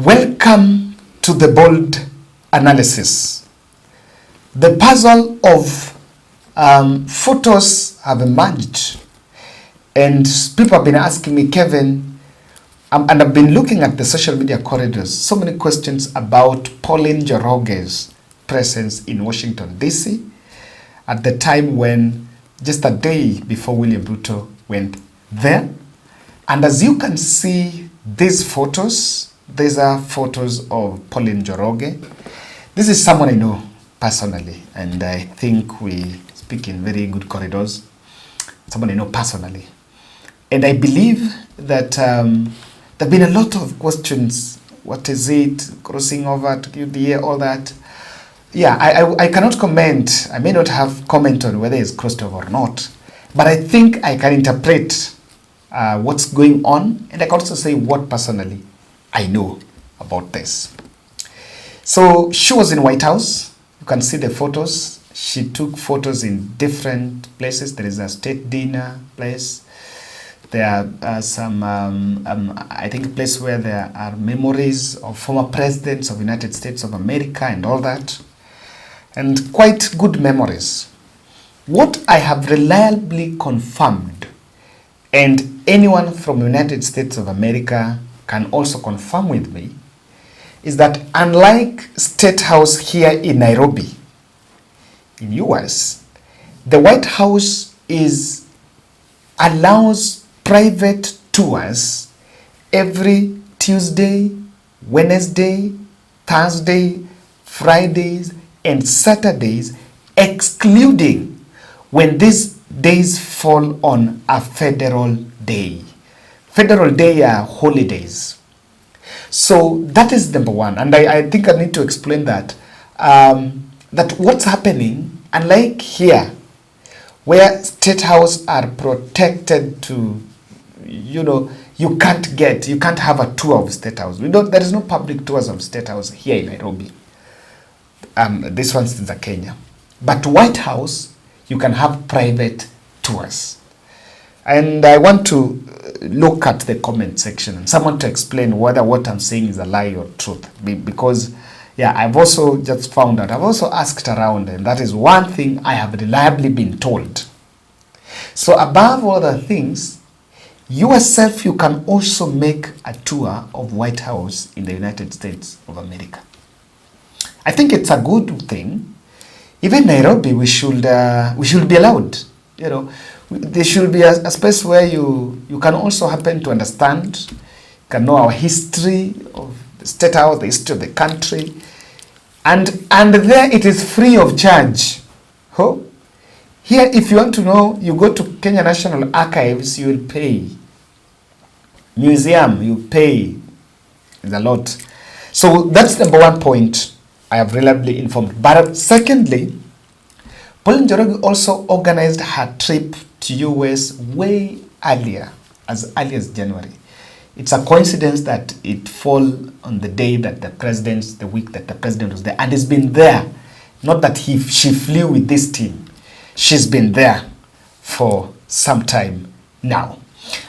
Welcome to the bold analysis. The puzzle of photos have emerged, and people have been asking me, Kevin, and I've been looking at the social media corridors, so many questions about Pauline Njoroge's presence in Washington, D.C. at the time when, just a day before William Ruto went there. And as you can see, these are photos of Pauline Njoroge. This is someone I know personally, and I think we speak in very good corridors. Someone I know personally. And I believe that there have been a lot of questions. What is it? Crossing over to UDA, all that. Yeah, I cannot comment. I may not have comment on whether it's crossed over or not. But I think I can interpret what's going on. And I can also say what personally I know about this. So she was in Whitehouse. You can see the photos. She took photos in different places. There is a state dinner place. There are some, I think, a place where there are memories of former presidents of the United States of America and all that. And quite good memories. What I have reliably confirmed, and anyone from the United States of America can also confirm with me, is that unlike State House here in Nairobi, in US, the White House allows private tours every Tuesday, Wednesday, Thursday, Fridays, and Saturdays, excluding when these days fall on a federal day. Federal day are holidays. So that is number one. And I think I need to explain that. That what's happening, unlike here, where State House are protected to, you can't have a tour of State House. There is no public tours of State House here in Nairobi. This one's in Kenya. But White House, you can have private tours. And I want to look at the comment section and someone to explain whether what I'm saying is a lie or truth. Because, yeah, I've also just found out, I've also asked around, and that is one thing I have reliably been told. So above other things, yourself, you can also make a tour of White House in the United States of America. I think it's a good thing. Even Nairobi, we should be allowed. There should be a space where you can also happen to understand, you can know our history of the State House, the history of the country, and there it is free of charge. Here, if you want to know, you go to Kenya National Archives, you will pay. Museum, you pay. It's a lot. So that's number one point I have reliably informed. But secondly, Pauline Njoroge also organized her trip to US way earlier, as early as January. It's a coincidence that it fall on the day that the week that the president was there, and has been there. Not that she flew with this team. She's been there for some time now.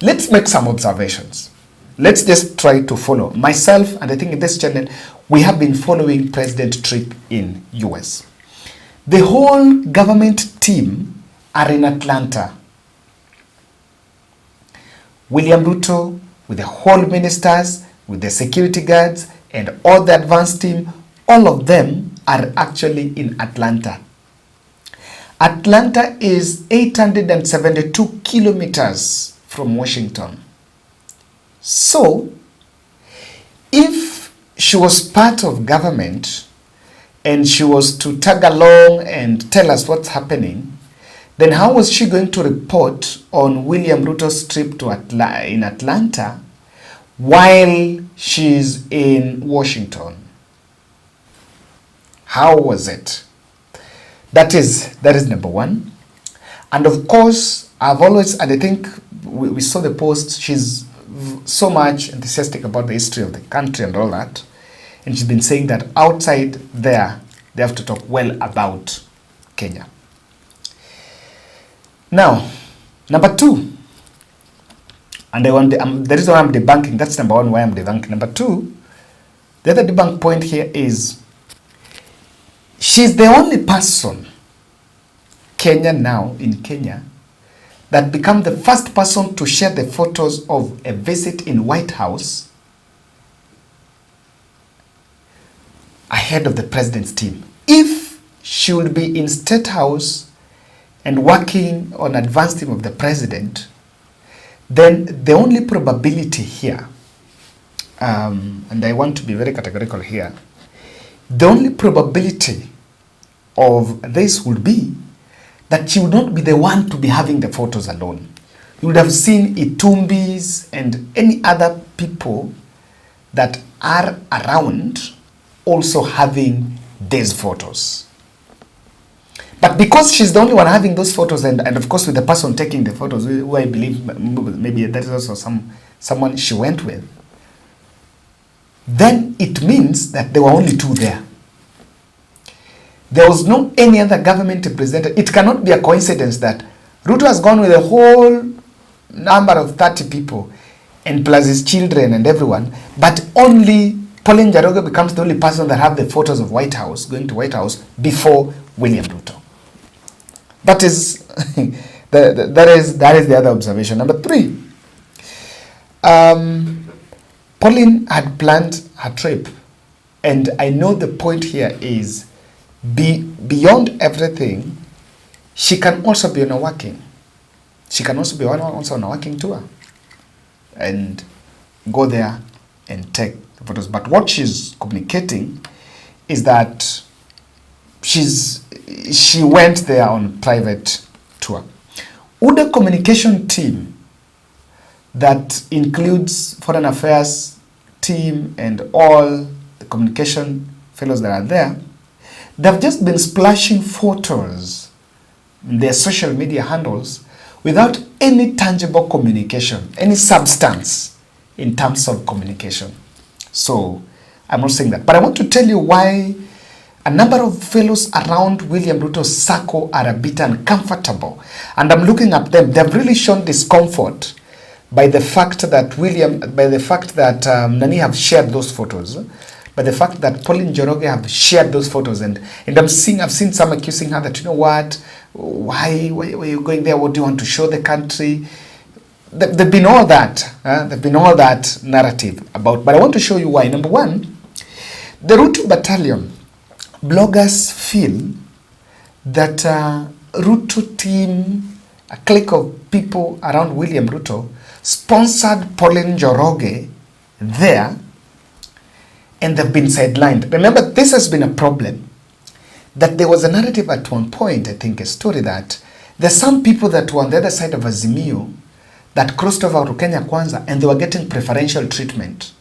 Let's make some observations. Let's just try to follow. Myself, and I think in this channel, we have been following President trip in US. The whole government team are in Atlanta. William Ruto, with the whole ministers, with the security guards, and all the advance team, all of them are actually in Atlanta. Atlanta is 872 kilometers from Washington. So, if she was part of government and she was to tag along and tell us what's happening, then how was she going to report on William Ruto's trip to in Atlanta while she's in Washington? How was it? That is number one. And of course, I've always, and I think we saw the post, she's so much enthusiastic about the history of the country and all that. And she's been saying that outside there, they have to talk well about Kenya. Now, number two, and the reason why I'm debunking, that's number one, why I'm debunking. Number two, The other debunk point here is she's the only person, Kenyan now in Kenya, that become the first person to share the photos of a visit in Whitehouse ahead of the president's team. If she would be in State House and working on advanced team of the president, then the only probability here, and I want to be very categorical here, the only probability of this would be that she would not be the one to be having the photos alone. You would have seen Itumbis and any other people that are around also having these photos. But because she's the only one having those photos, and of course with the person taking the photos, who I believe maybe that is also someone she went with, then it means that there were only two there. There was no any other government representative. It cannot be a coincidence that Ruto has gone with a whole number of 30 people and plus his children and everyone, but only Pauline Njoroge becomes the only person that have the photos of Whitehouse, going to Whitehouse before William Ruto. That is that is the other observation. Number 3, Pauline had planned her trip, and I know the point here is beyond everything, she can also be on a working. She can also be also on a working tour and go there and take the photos. But what she's communicating is that she went there on private tour. Would the communication team that includes foreign affairs team and all the communication fellows that are there, they've just been splashing photos in their social media handles without any tangible communication, any substance in terms of communication. So I'm not saying that, but I want to tell you why a number of fellows around William Ruto's circle are a bit uncomfortable. And I'm looking at them. They've really shown discomfort by the fact that Nani have shared those photos, by the fact that Pauline Njoroge have shared those photos, and I've seen some accusing her that, you know what, why are you going there? What do you want to show the country? There've been all that. There've been all that narrative about, but I want to show you why. Number 1, the Ruto battalion bloggers feel that Ruto team, a clique of people around William Ruto, sponsored Pauline Njoroge there, and they've been sidelined. Remember, this has been a problem. That there was a narrative at one point, I think a story, that there's some people that were on the other side of Azimio that crossed over to Kenya Kwanza and they were getting preferential treatment.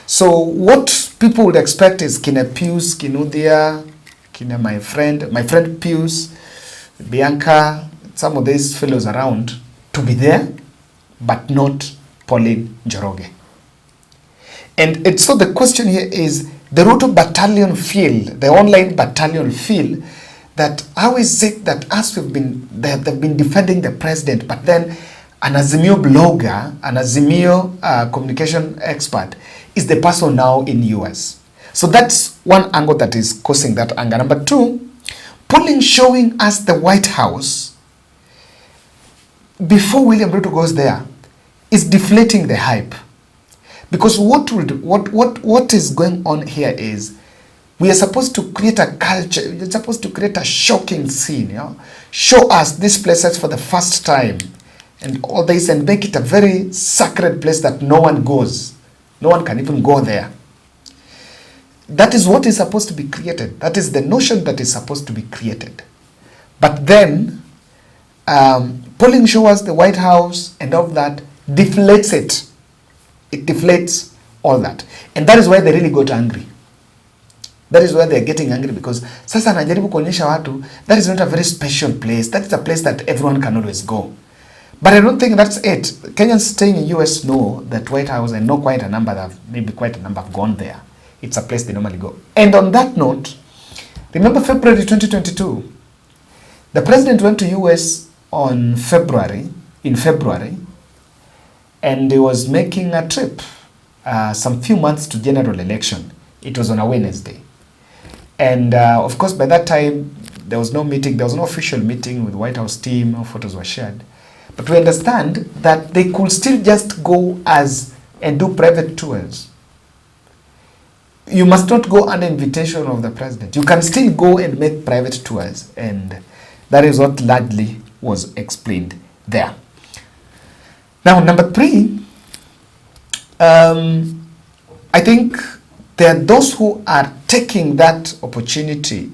So what people would expect is Kina Pius, Kinudia, Kina my friend Pius, Bianca, some of these fellows around to be there, but not Pauline Njoroge. And so the question here is, the Ruto battalion feel, the online battalion feel, that how is it that they've been defending the president, but then an Azimio blogger, an Azimio communication expert is the person now in US. So that's one angle that is causing that anger. Number 2, Pauline showing us the White House before William Ruto goes there is deflating the hype. Because what is going on here is, we are supposed to create a culture, we're supposed to create a shocking scene, you know? Show us these places for the first time and all this, and make it a very sacred place that no one goes. No one can even go there. That is what is supposed to be created. That is the notion that is supposed to be created. But then, Pauline shows us the White House and all that, deflates it. It deflates all that. And that is why they really got angry. That is why they're getting angry, because sasa anajaribu kuonyesha watu that is not a very special place. That is a place that everyone can always go. But I don't think that's it. Kenyans staying in US know that White House, and know quite a number have gone there. It's a place they normally go. And on that note, remember February 2022, the president went to US in February, and he was making a trip some few months to general election. It was on a Wednesday. And of course, by that time, there was no meeting, there was no official meeting with the Whitehouse team, no photos were shared. But we understand that they could still just go and do private tours. You must not go under invitation of the president. You can still go and make private tours, and that is what largely was explained there. Now, number 3, I think there are those who are taking that opportunity.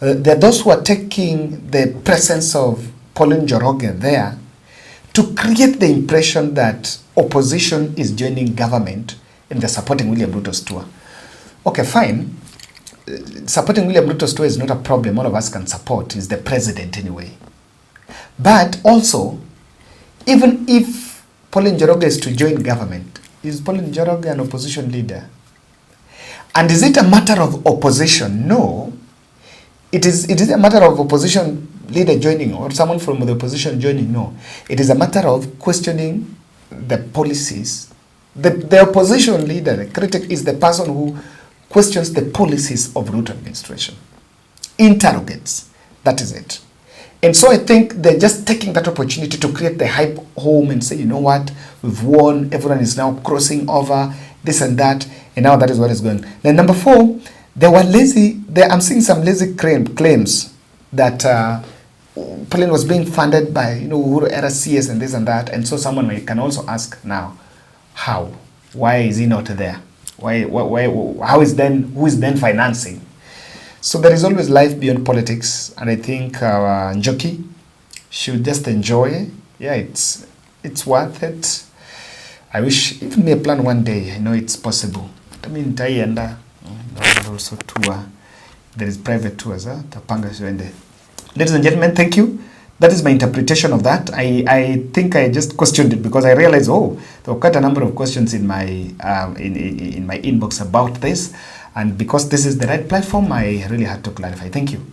There are those who are taking the presence of Pauline Njoroge there to create the impression that opposition is joining government and they're supporting William Ruto's tour. Okay, fine. Supporting William Ruto's tour is not a problem. All of us can support. He's the president anyway. But also, even if Pauline Njoroge is to join government, is Pauline Njoroge an opposition leader? And is it a matter of opposition? No. It is a matter of opposition leader joining or someone from the opposition joining. No. It is a matter of questioning the policies. The opposition leader, the critic, is the person who questions the policies of Ruto administration. Interrogates. That is it. And so I think they're just taking that opportunity to create the hype home and say, you know what, we've won, everyone is now crossing over, this and that, and now that is what is going. Then number 4, I'm seeing some lazy claims that Pauline was being funded by, Uhuru era CS and this and that, and so someone can also ask now, how? Why is he not there? Who is then financing? So there is always life beyond politics, and I think Njoki should just enjoy. Yeah, it's worth it. I wish, even me a plan one day, I know it's possible. I mean, Tayenda, also tour. There is private tours, Tapanga Shwende. Ladies and gentlemen, thank you. That is my interpretation of that. I think I just questioned it because I realized, there were quite a number of questions in my in my inbox about this. And because this is the right platform, I really had to clarify. Thank you.